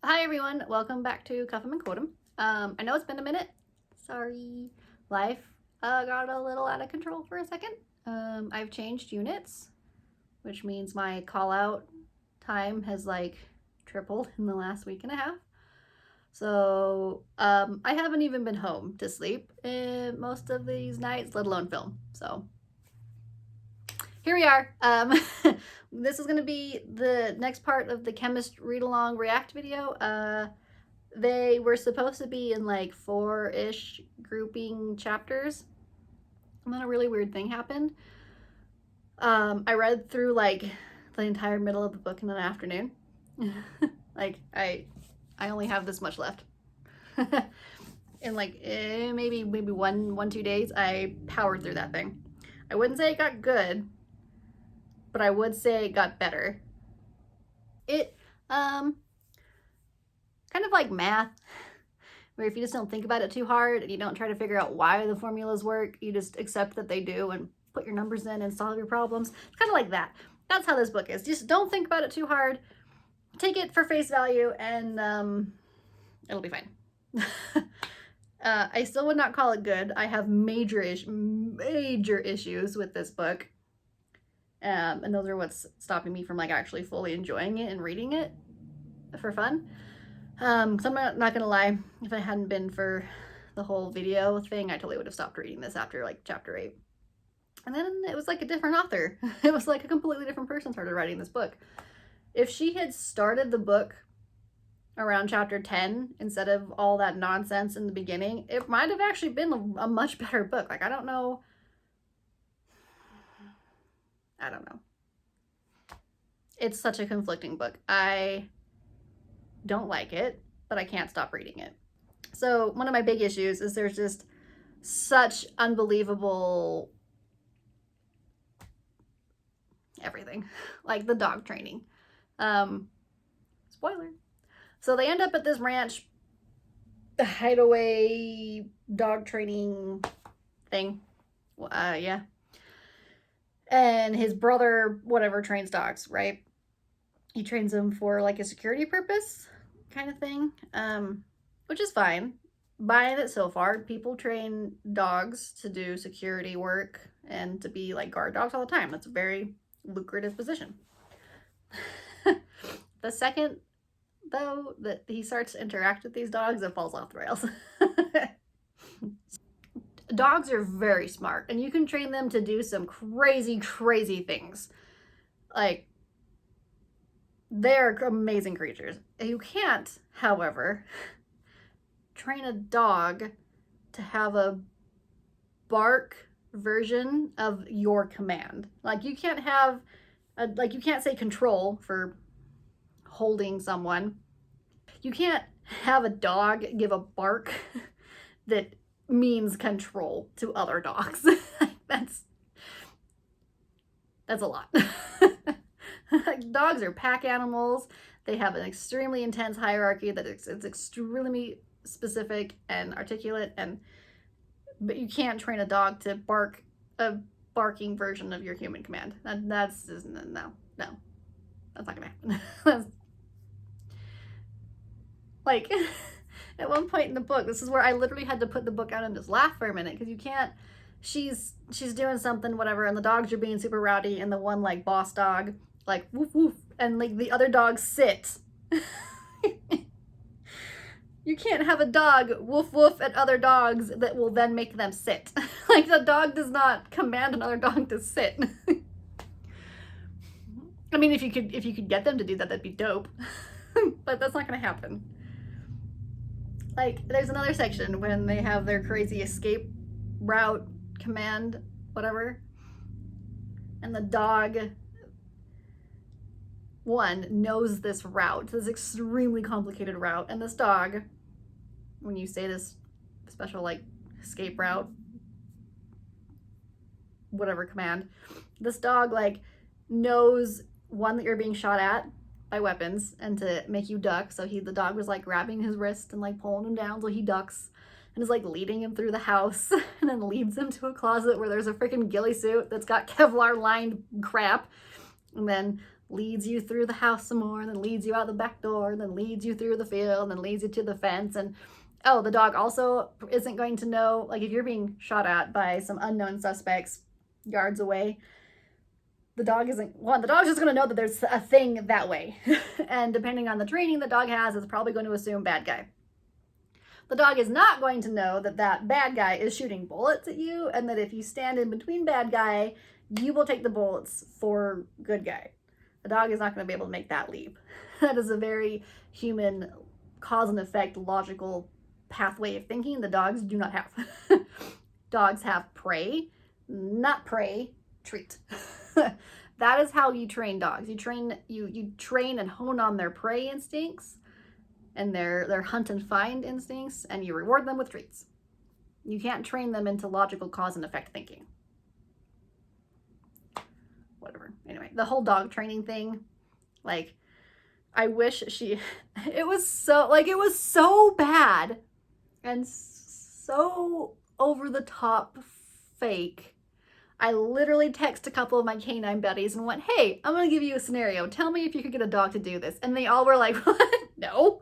Hi everyone, welcome back to Cuff'em and Quote'em. I know it's been a minute. Sorry. Life got a little out of control for a second. I've changed units, which means my call out time has like tripled in the last week and a half. So I haven't even been home to sleep most of these nights, let alone film. So here we are. This is going to be the next part of the Chemist Read Along React video. They were supposed to be in like 4-ish grouping chapters, and then a really weird thing happened. I read through like the entire middle of the book in an afternoon. Like I only have this much left. In like maybe 1-2 days, I powered through that thing. I wouldn't say it got good, but I would say it got better. It kind of like math, where if you just don't think about it too hard and you don't try to figure out why the formulas work, you just accept that they do and put your numbers in and solve your problems. It's kind of like that. That's how this book is. Just don't think about it too hard. Take it for face value and it'll be fine. I still would not call it good. I have major issues with this book. And those are what's stopping me from like actually fully enjoying it and reading it for fun. So I'm not gonna lie, if it hadn't been for the whole video thing, I totally would have stopped reading this after like chapter 8. And then it was like a different author. It was like a completely different person started writing this book. If she had started the book around chapter 10 instead of all that nonsense in the beginning, it might have actually been a much better book. Like, I don't know. It's such a conflicting book. I don't like it, but I can't stop reading it. So one of my big issues is there's just such unbelievable everything, like the dog training. Spoiler. So they end up at this ranch, the hideaway dog training thing. Yeah. And his brother, whatever, trains dogs, right? He trains them for like a security purpose kind of thing, which is fine. Buying it so far. People train dogs to do security work and to be like guard dogs all the time. That's a very lucrative position. The second, though, that he starts to interact with these dogs, it falls off the rails. Dogs are very smart, and you can train them to do some crazy things. Like, they're amazing creatures. You can't, however, train a dog to have a bark version of your command. Like, you can't have you can't say control for holding someone. You can't have a dog give a bark that means control to other dogs. That's a lot. Dogs are pack animals. They have an extremely intense hierarchy that it's extremely specific and articulate, but you can't train a dog to bark a barking version of your human command. That's just, no, that's not gonna happen. Like, at one point in the book, this is where I literally had to put the book out and just laugh for a minute, because you can't, she's doing something, whatever, and the dogs are being super rowdy, and the one like boss dog like woof woof, and like the other dogs sit. You can't have a dog woof woof at other dogs that will then make them sit. Like, the dog does not command another dog to sit. I mean, if you could get them to do that, that'd be dope. But that's not gonna happen. Like, there's another section when they have their crazy escape route command, whatever, and the dog one knows this route, this extremely complicated route, and this dog, when you say this special like escape route, whatever command, this dog like knows one that you're being shot at by weapons and to make you duck. So the dog was like grabbing his wrist and like pulling him down so he ducks, and is like leading him through the house, and then leads him to a closet where there's a freaking ghillie suit that's got Kevlar lined crap, and then leads you through the house some more, and then leads you out the back door, and then leads you through the field, and then leads you to the fence. And oh, the dog also isn't going to know, like if you're being shot at by some unknown suspects yards away, the dog's just going to know that there's a thing that way. And depending on the training the dog has, it's probably going to assume bad guy. The dog is not going to know that that bad guy is shooting bullets at you, and that if you stand in between bad guy, you will take the bullets for good guy. The dog is not going to be able to make that leap. That is a very human cause and effect logical pathway of thinking the dogs do not have. Dogs have prey, not prey, treat. That is how you train dogs. You train and hone on their prey instincts and their hunt and find instincts, and you reward them with treats. You can't train them into logical cause and effect thinking. Whatever. Anyway, the whole dog training thing, like, I wish it was so bad and so over the top fake. I literally texted a couple of my canine buddies and went, hey, I'm going to give you a scenario. Tell me if you could get a dog to do this. And they all were like, what? No.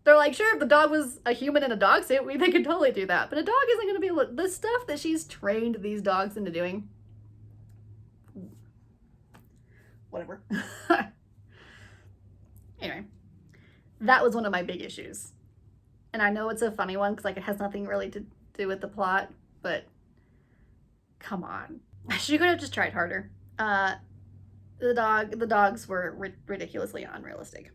They're like, sure, if the dog was a human in a dog suit, they could totally do that. But a dog isn't going to be able to, the stuff that she's trained these dogs into doing. Whatever. Anyway, that was one of my big issues. And I know it's a funny one because like it has nothing really to do with the plot, but come on. She could have just tried harder. The dogs were ridiculously unrealistic.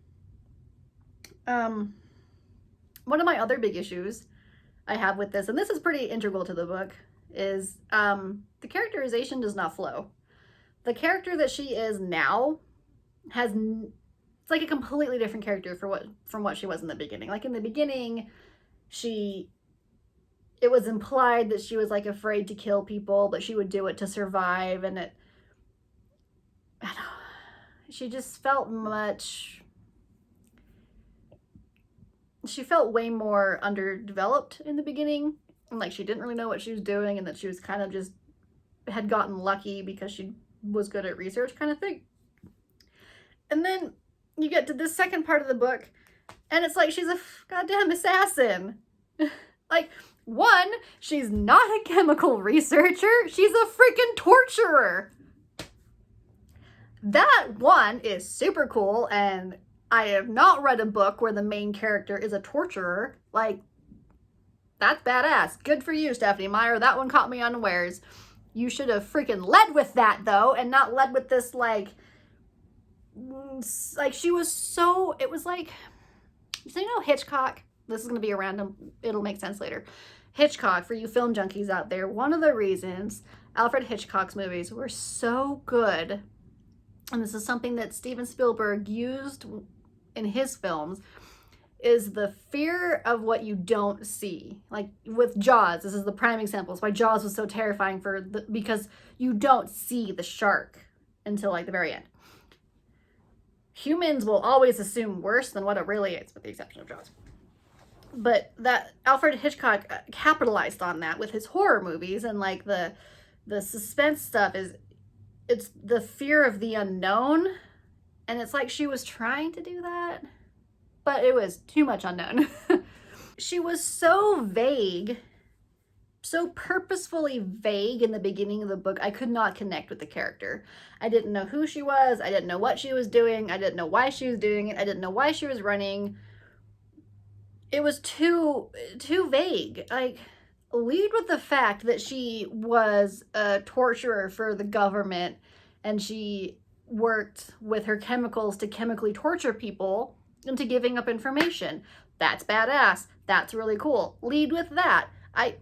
One of my other big issues I have with this, and this is pretty integral to the book, is the characterization does not flow. The character that she is now it's like a completely different character from what she was in the beginning. Like in the beginning, it was implied that she was like afraid to kill people, but she would do it to survive, and she just felt she felt way more underdeveloped in the beginning, and like she didn't really know what she was doing, and that she was kind of just had gotten lucky because she was good at research kind of thing. And then you get to this second part of the book, and it's like she's a goddamn assassin. Like, one, she's not a chemical researcher, she's a freaking torturer. That one is super cool, and I have not read a book where the main character is a torturer. Like, that's badass. Good for you, Stephanie Meyer. That one caught me unawares. You should have freaking led with that, though, and not led with this, like she was so, it was like, so you know Hitchcock? This is going to be a random, it'll make sense later. Hitchcock, for you film junkies out there, one of the reasons Alfred Hitchcock's movies were so good, and this is something that Steven Spielberg used in his films, is the fear of what you don't see. Like with Jaws, this is the prime example. It's why Jaws was so terrifying because you don't see the shark until like the very end. Humans will always assume worse than what it really is, with the exception of Jaws. But that Alfred Hitchcock capitalized on that with his horror movies, and like the suspense stuff it's the fear of the unknown, and it's like she was trying to do that, but it was too much unknown. She was so vague, so purposefully vague in the beginning of the book, I could not connect with the character. I didn't know who she was, I didn't know what she was doing, I didn't know why she was doing it, I didn't know why she was running. It was too vague. Like, lead with the fact that she was a torturer for the government and she worked with her chemicals to chemically torture people into giving up information. That's badass. That's really cool. Lead with that. I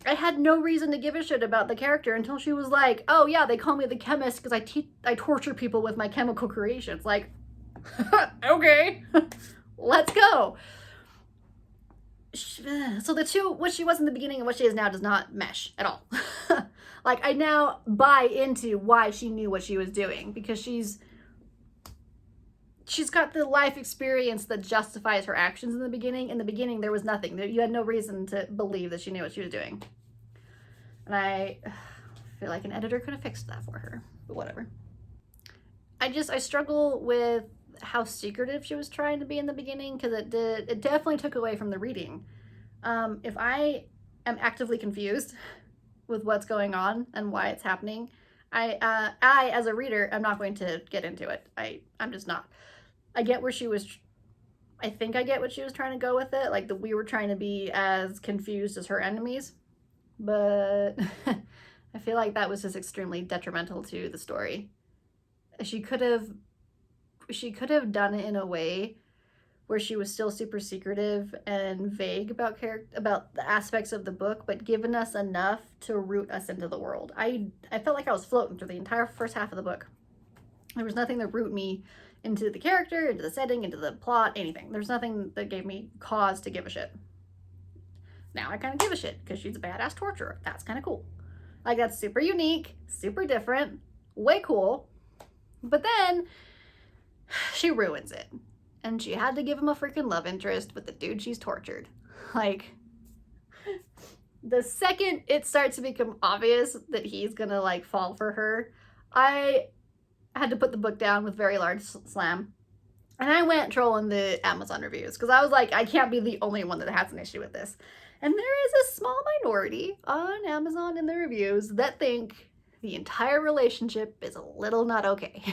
had no reason to give a shit about the character until she was like, oh yeah, they call me the chemist because I torture people with my chemical creations. Like, okay, let's go. So the two, what she was in the beginning and what she is now, does not mesh at all. Like, I now buy into why she knew what she was doing, because she's got the life experience that justifies her actions in the beginning. In the beginning, there was nothing. You had no reason to believe that she knew what she was doing. And I feel like an editor could have fixed that for her, but whatever. I struggle with how secretive she was trying to be in the beginning, because it definitely took away from the reading. If I am actively confused with what's going on and why it's happening, I as a reader am not going to get into it. I'm just not. I get where she was. I think I get what she was trying to go with it. Like, we were trying to be as confused as her enemies, but I feel like that was just extremely detrimental to the story. She could have done it in a way where she was still super secretive and vague about the aspects of the book, but given us enough to root us into the world. I felt like I was floating through the entire first half of the book. There was nothing to root me into the character, into the setting, into the plot, anything. There's nothing that gave me cause to give a shit. Now I kind of give a shit because she's a badass torturer. That's kind of cool. Like, that's super unique, super different, way cool. But then she ruins it. And she had to give him a freaking love interest with the dude she's tortured. Like, the second it starts to become obvious that he's gonna, like, fall for her, I had to put the book down with very large slam. And I went trolling the Amazon reviews, because I was like, I can't be the only one that has an issue with this. And there is a small minority on Amazon in the reviews that think the entire relationship is a little not okay.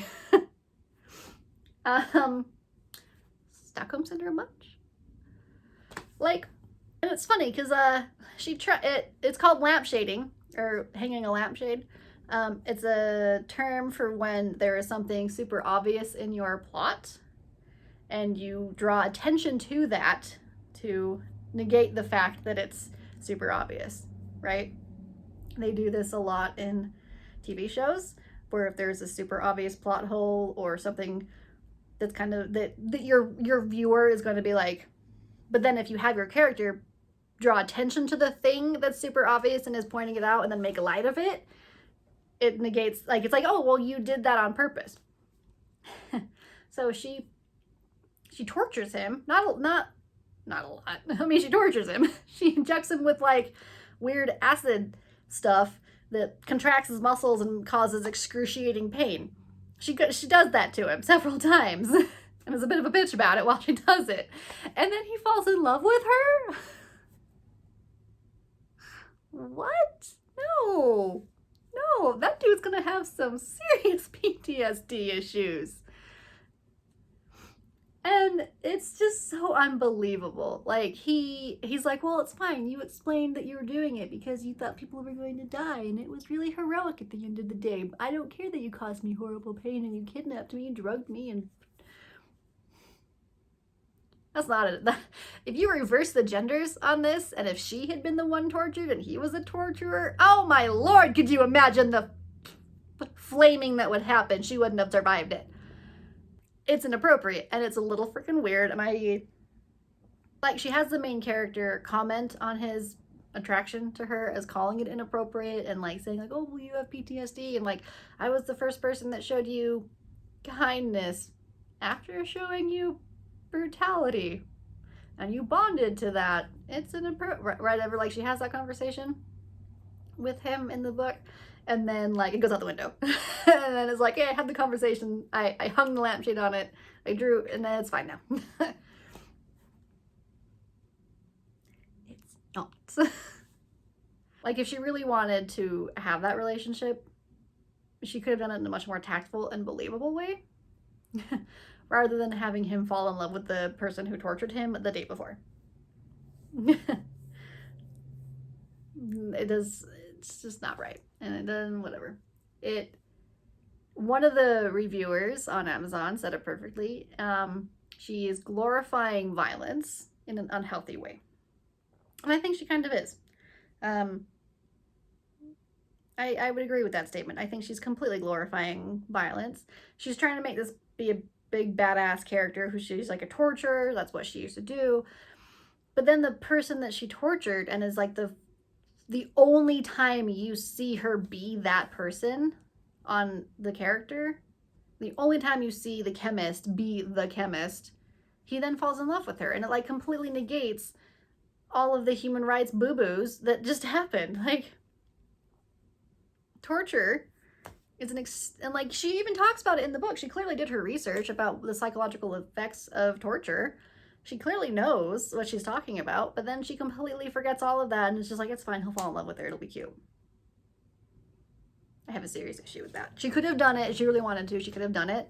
Stockholm Syndrome much? Like, and it's funny because it's called lampshading, or hanging a lampshade. It's a term for when there is something super obvious in your plot and you draw attention to that to negate the fact that it's super obvious, right? They do this a lot in TV shows, where if there's a super obvious plot hole or something that's kind of that your viewer is going to be like, but then if you have your character draw attention to the thing that's super obvious and is pointing it out and then make light of it, it negates, like, it's like, oh, well, you did that on purpose. So she tortures him, not a lot. I mean, she tortures him. She injects him with, like, weird acid stuff that contracts his muscles and causes excruciating pain. She does that to him several times and is a bit of a bitch about it while she does it. And then he falls in love with her? What? No, that dude's gonna have some serious PTSD issues. And it's just so unbelievable. Like, he's like, well, it's fine. You explained that you were doing it because you thought people were going to die, and it was really heroic at the end of the day. I don't care that you caused me horrible pain and you kidnapped me and drugged me, and that's not it. If you reverse the genders on this, and if she had been the one tortured and he was a torturer, oh my lord, could you imagine the flaming that would happen? She wouldn't have survived it. It's inappropriate, and it's a little freaking weird, and she has the main character comment on his attraction to her as calling it inappropriate, and, like, saying, like, oh, well, you have PTSD, and, like, I was the first person that showed you kindness after showing you brutality, and you bonded to that. It's inappropriate, right? Ever, like, she has that conversation with him in the book, and then, like, it goes out the window. And then it's like, yeah, I had the conversation, I hung the lampshade on it, I drew, and then it's fine now. It's not. Like, if she really wanted to have that relationship, she could have done it in a much more tactful and believable way, rather than having him fall in love with the person who tortured him the day before. It's just not right. And then whatever. One of the reviewers on Amazon said it perfectly. She is glorifying violence in an unhealthy way. And I think she kind of is. I would agree with that statement. I think she's completely glorifying violence. She's trying to make this be a big badass character who she's like a torturer. That's what she used to do. But then the person that she tortured, and is like the only time you see her be that person on the character, the only time you see the chemist be the chemist, he then falls in love with her, and it, like, completely negates all of the human rights boo-boos that just happened. Like, torture and like she even talks about it in the book. She clearly did her research about the psychological effects of torture. She clearly knows what she's talking about, but then she completely forgets all of that and it's just like, it's fine, he'll fall in love with her, it'll be cute. I have a serious issue with that. She could have done it if she really wanted to. She could have done it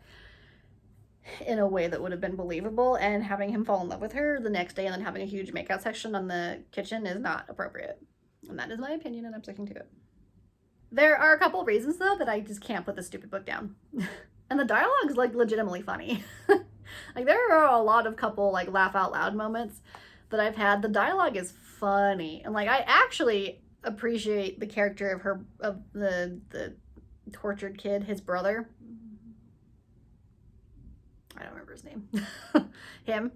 in a way that would have been believable, and having him fall in love with her the next day and then having a huge makeout section on the kitchen is not appropriate. And that is my opinion, and I'm sticking to it. There are a couple of reasons, though, that I just can't put this stupid book down. And the dialogue is, like, legitimately funny. Like, there are a lot of couple, like, laugh out loud moments that I've had. The dialogue is funny. And, like, I actually appreciate the character of the tortured kid, his brother. I don't remember his name. Him.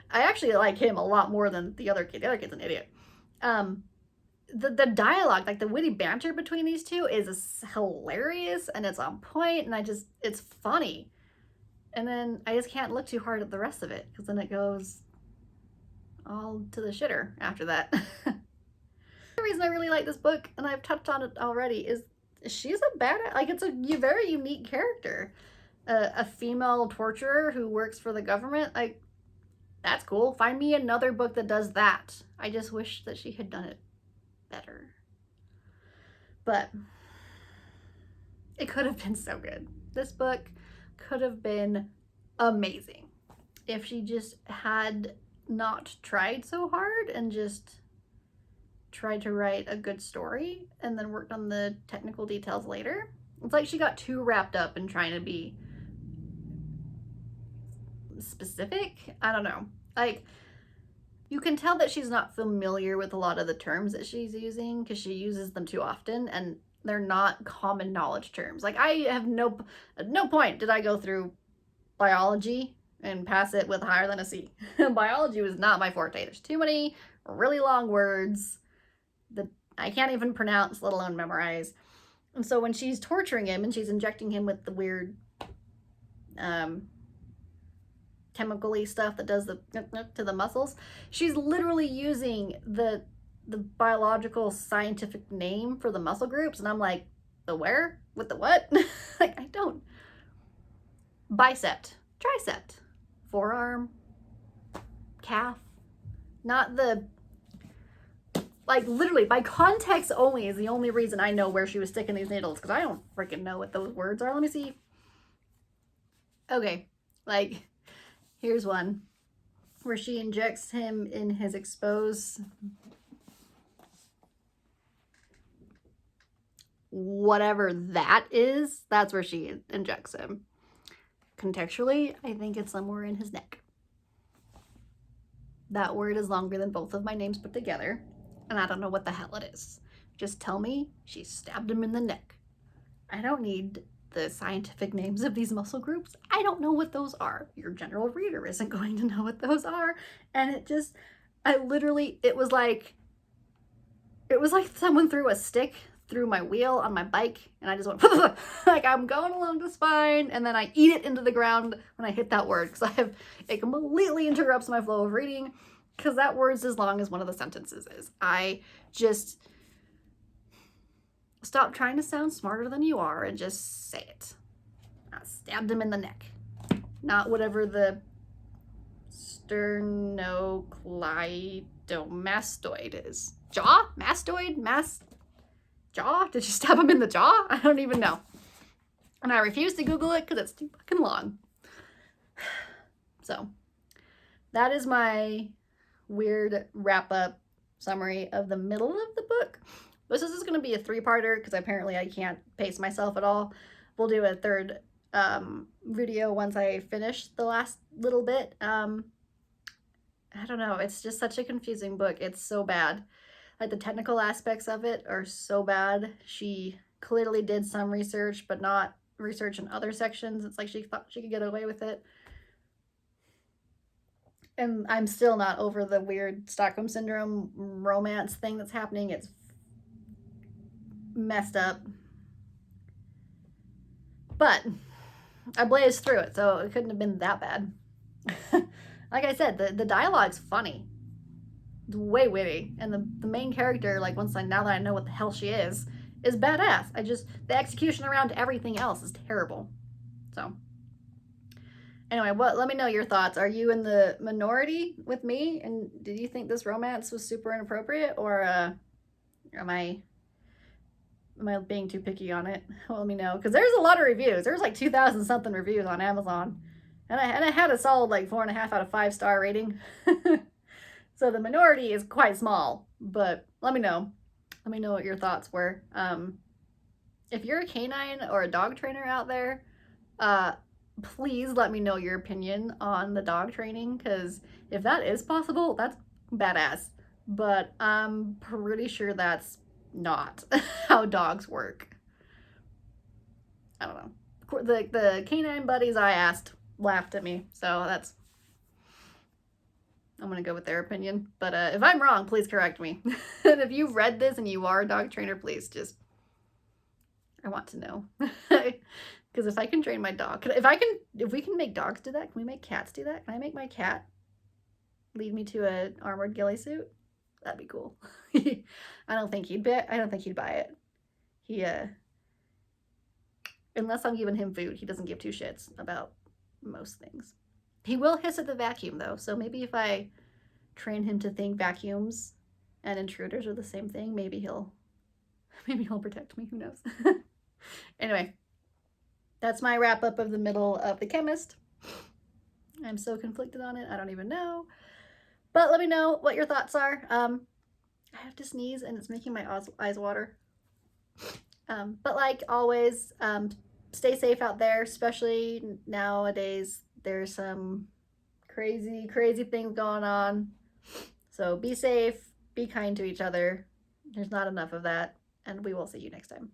I actually like him a lot more than the other kid. The other kid's an idiot. The dialogue, like the witty banter between these two is hilarious and it's on point, and it's funny. And then I just can't look too hard at the rest of it because then it goes all to the shitter after that. The reason I really like this book, and I've touched on it already, is she's a badass. Like, it's a very unique character. A female torturer who works for the government. Like, that's cool. Find me another book that does that. I just wish that she had done it better. But it could have been so good. This book could have been amazing if she just had not tried so hard and just tried to write a good story and then worked on the technical details later. It's like she got too wrapped up in trying to be specific. I don't know. Like, you can tell that she's not familiar with a lot of the terms that she's using because she uses them too often and they're not common knowledge terms. Like, I have at no point did I go through biology and pass it with higher than a C. Biology was not my forte. There's too many really long words that I can't even pronounce, let alone memorize. And so when she's torturing him and she's injecting him with the weird chemical-y stuff that does the to the muscles, she's literally using the biological scientific name for the muscle groups, and I'm like, the where? With the what? Like, I don't. Bicep, tricep, forearm, calf, not the, like, literally by context only is the only reason I know where she was sticking these needles, because I don't freaking know what those words are. Let me see. Okay, like, here's one where she injects him in his exposed whatever that is. That's where she injects him. Contextually, I think it's somewhere in his neck. That word is longer than both of my names put together, and I don't know what the hell it is. Just tell me she stabbed him in the neck. I don't need the scientific names of these muscle groups. I don't know what those are. Your general reader isn't going to know what those are. And it was like someone threw a stick through my wheel on my bike, and I just went, like, I'm going along just fine, and then I eat it into the ground when I hit that word, because it completely interrupts my flow of reading, because that word's as long as one of the sentences is. I just stop trying to sound smarter than you are and just say it. I stabbed him in the neck. Not whatever the sternocleidomastoid is. Jaw? Mastoid? Jaw? Did you stab him in the jaw? I don't even know. And I refuse to Google it because it's too fucking long. So, that is my weird wrap-up summary of the middle of the book. This is going to be a 3-parter because apparently I can't pace myself at all. We'll do a third video once I finish the last little bit. I don't know. It's just such a confusing book. It's so bad. Like, the technical aspects of it are so bad. She clearly did some research, but not research in other sections. It's like she thought she could get away with it. And I'm still not over the weird Stockholm Syndrome romance thing that's happening. It's messed up. But I blazed through it, so it couldn't have been that bad. Like I said, the dialogue's funny. It's way witty. And the main character, like, now that I know what the hell she is is badass. The execution around everything else is terrible. So anyway, let me know your thoughts. Are you in the minority with me? And did you think this romance was super inappropriate, or am I being too picky on it? Well, let me know, because there's a lot of reviews. There's like 2,000 something reviews on Amazon, and I had a solid like 4.5 out of 5 star rating. So the minority is quite small, but let me know. Let me know what your thoughts were. If you're a canine or a dog trainer out there, please let me know your opinion on the dog training, because if that is possible, that's badass. But I'm pretty sure that's not how dogs work. I don't know. The canine buddies I asked laughed at me, so I'm gonna go with their opinion. But if I'm wrong, please correct me. And if you've read this and you are a dog trainer, please I want to know. Because if I can train my dog, if we can make dogs do that, can we make cats do that? Can I make my cat lead me to an armored ghillie suit? That'd be cool. I don't think he'd buy it. He unless I'm giving him food, he doesn't give two shits about most things. He will hiss at the vacuum though, so maybe if I train him to think vacuums and intruders are the same thing, maybe he'll protect me. Who knows? Anyway, that's my wrap up of the middle of The Chemist. I'm so conflicted on it, I don't even know. But let me know what your thoughts are. I have to sneeze and it's making my eyes water. But like always, stay safe out there, especially nowadays. There's some crazy, crazy things going on. So be safe, be kind to each other. There's not enough of that, and we will see you next time.